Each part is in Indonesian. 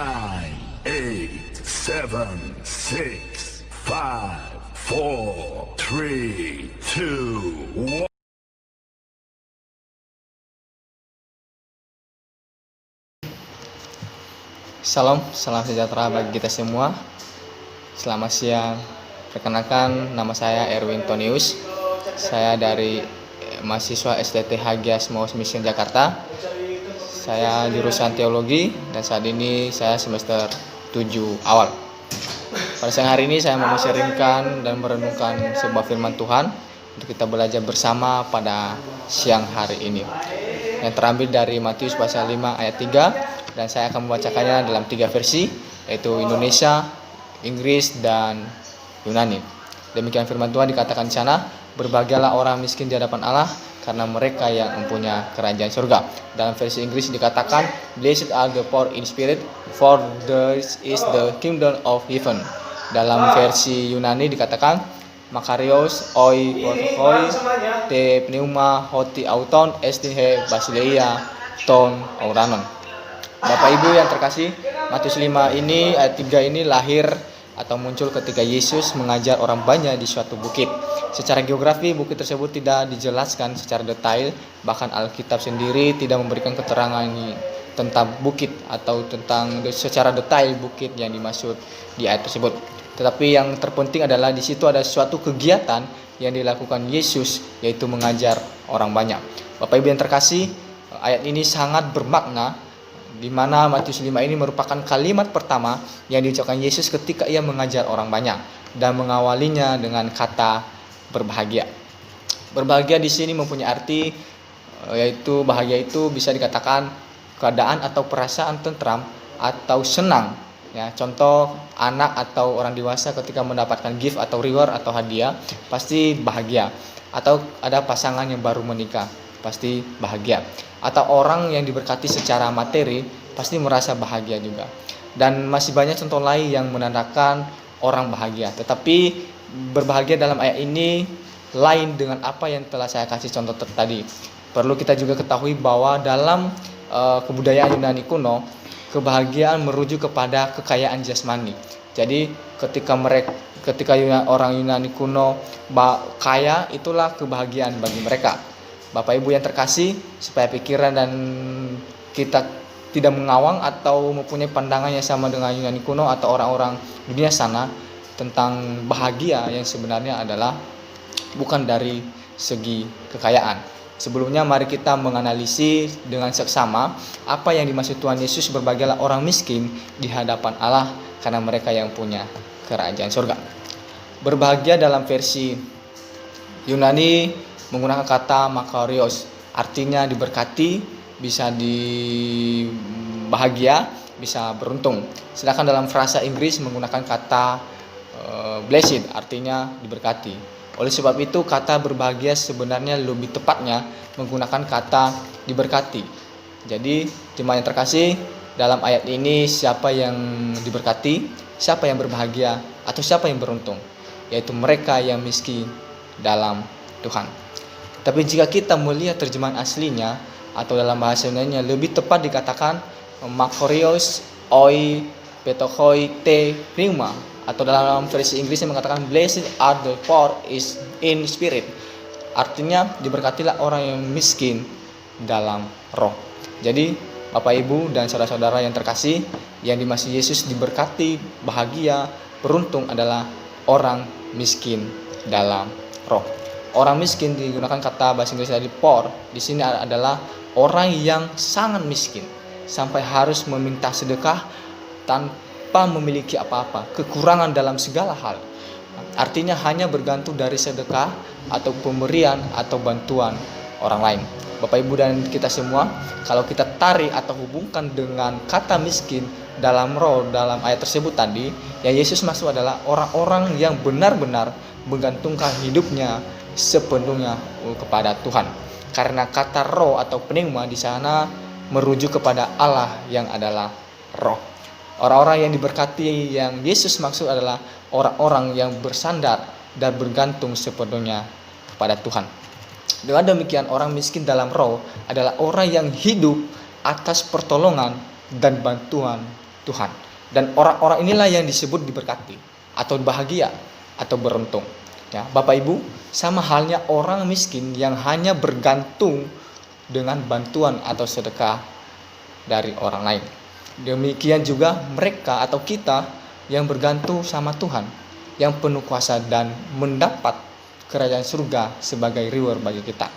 nine, eight, seven, six, five, four, three, two, one. Salam sejahtera bagi kita semua. Selamat siang. Perkenalkan, nama saya Erwin Tonius. Saya dari mahasiswa STT Hagias Maus Mission Jakarta. Saya jurusan teologi dan saat ini saya semester 7 awal. Pada siang hari ini saya mau sharingkan dan merenungkan sebuah firman Tuhan untuk kita belajar bersama pada siang hari ini, yang terambil dari Matius pasal 5 ayat 3, dan saya akan membacakannya dalam 3 versi, yaitu Indonesia, Inggris, dan Yunani. Demikian firman Tuhan dikatakan di sana, "Berbahagialah orang miskin di hadapan Allah, karena mereka yang mempunyai kerajaan surga." Dalam versi Inggris dikatakan, "Blessed are the poor in spirit, for theirs is the kingdom of heaven." Dalam versi Yunani dikatakan, "Makarios oi protokoi te pneuma hoti auton estin he basileia ton auranon." Bapak Ibu yang terkasih, Matius 5 ini ayat 3 ini lahir atau muncul ketika Yesus mengajar orang banyak di suatu bukit. Secara geografi bukit tersebut tidak dijelaskan secara detail, bahkan Alkitab sendiri tidak memberikan keterangan tentang bukit atau tentang secara detail bukit yang dimaksud di ayat tersebut. Tetapi yang terpenting adalah di situ ada suatu kegiatan yang dilakukan Yesus, yaitu mengajar orang banyak. Bapak Ibu yang terkasih, ayat ini sangat bermakna, di mana Matius 5 ini merupakan kalimat pertama yang diucapkan Yesus ketika ia mengajar orang banyak, dan mengawalinya dengan kata berbahagia. Berbahagia di sini mempunyai arti, yaitu bahagia itu bisa dikatakan keadaan atau perasaan tentram atau senang. Ya, contoh anak atau orang dewasa ketika mendapatkan gift atau reward atau hadiah pasti bahagia. Atau ada pasangan yang baru menikah pasti bahagia. Atau orang yang diberkati secara materi pasti merasa bahagia juga. Dan masih banyak contoh lain yang menandakan orang bahagia. Tetapi berbahagia dalam ayat ini lain dengan apa yang telah saya kasih contoh tadi. Perlu kita juga ketahui bahwa dalam kebudayaan Yunani kuno, kebahagiaan merujuk kepada kekayaan jasmani. Jadi ketika orang Yunani kuno kaya, itulah kebahagiaan bagi mereka. Bapak Ibu yang terkasih, supaya pikiran dan kita tidak mengawang atau mempunyai pandangan yang sama dengan Yunani kuno atau orang-orang dunia sana tentang bahagia yang sebenarnya adalah bukan dari segi kekayaan. Sebelumnya mari kita menganalisis dengan seksama apa yang dimaksud Tuhan Yesus berbahagialah orang miskin di hadapan Allah, karena mereka yang punya kerajaan surga. Berbahagia dalam versi Yunani menggunakan kata makarios, artinya diberkati, bisa bahagia, bisa beruntung. Sedangkan dalam frasa Inggris menggunakan kata blessed, artinya diberkati. Oleh sebab itu kata berbahagia sebenarnya lebih tepatnya menggunakan kata diberkati. Jadi jemaat yang terkasih, dalam ayat ini siapa yang diberkati, siapa yang berbahagia, atau siapa yang beruntung? Yaitu mereka yang miskin dalam Tuhan. Tapi jika kita melihat terjemahan aslinya atau dalam bahasa Yunani lebih tepat dikatakan makarios oi petokoi te pneuma, atau dalam versi Inggris yang mengatakan blessed are the poor is in spirit, artinya diberkatilah orang yang miskin dalam roh. Jadi Bapak Ibu dan saudara-saudara yang terkasih, yang dimaksud Yesus diberkati, bahagia, beruntung adalah orang miskin dalam roh. Orang miskin digunakan kata bahasa Inggris tadi poor, di sini adalah orang yang sangat miskin sampai harus meminta sedekah tanpa memiliki apa-apa, kekurangan dalam segala hal. Artinya hanya bergantung dari sedekah atau pemberian atau bantuan orang lain. Bapak Ibu dan kita semua, kalau kita tarik atau hubungkan dengan kata miskin dalam roh dalam ayat tersebut tadi, yang Yesus maksud adalah orang-orang yang benar-benar menggantungkan hidupnya sepenuhnya kepada Tuhan. Karena kata roh atau pneuma di sana merujuk kepada Allah yang adalah roh. Orang-orang yang diberkati yang Yesus maksud adalah orang-orang yang bersandar dan bergantung sepenuhnya kepada Tuhan. Dengan demikian, orang miskin dalam roh adalah orang yang hidup atas pertolongan dan bantuan Tuhan. Dan orang-orang inilah yang disebut diberkati atau bahagia atau beruntung. Ya, Bapak Ibu, sama halnya orang miskin yang hanya bergantung dengan bantuan atau sedekah dari orang lain. Demikian juga mereka atau kita yang bergantung sama Tuhan, yang penuh kuasa dan mendapat kerajaan surga sebagai reward bagi kita.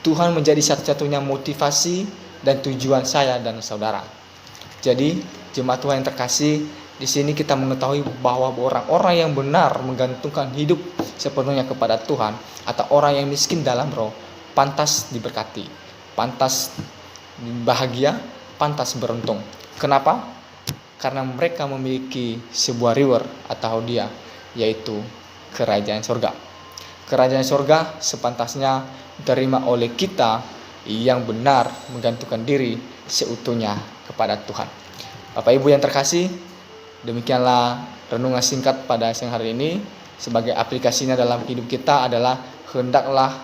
Tuhan menjadi satu-satunya motivasi dan tujuan saya dan saudara. Jadi, jemaat Tuhan yang terkasih, di sini kita mengetahui bahwa orang-orang yang benar menggantungkan hidup sepenuhnya kepada Tuhan atau orang yang miskin dalam roh pantas diberkati, pantas bahagia, pantas beruntung. Kenapa? Karena mereka memiliki sebuah reward atau hadiah, yaitu kerajaan surga. Kerajaan surga sepantasnya diterima oleh kita yang benar menggantungkan diri seutuhnya kepada Tuhan. Bapak Ibu yang terkasih, demikianlah renungan singkat pada siang hari ini. Sebagai aplikasinya dalam hidup kita adalah hendaklah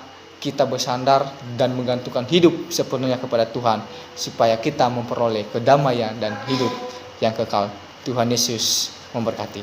kita bersandar dan menggantungkan hidup sepenuhnya kepada Tuhan supaya kita memperoleh kedamaian dan hidup yang kekal. Tuhan Yesus memberkati.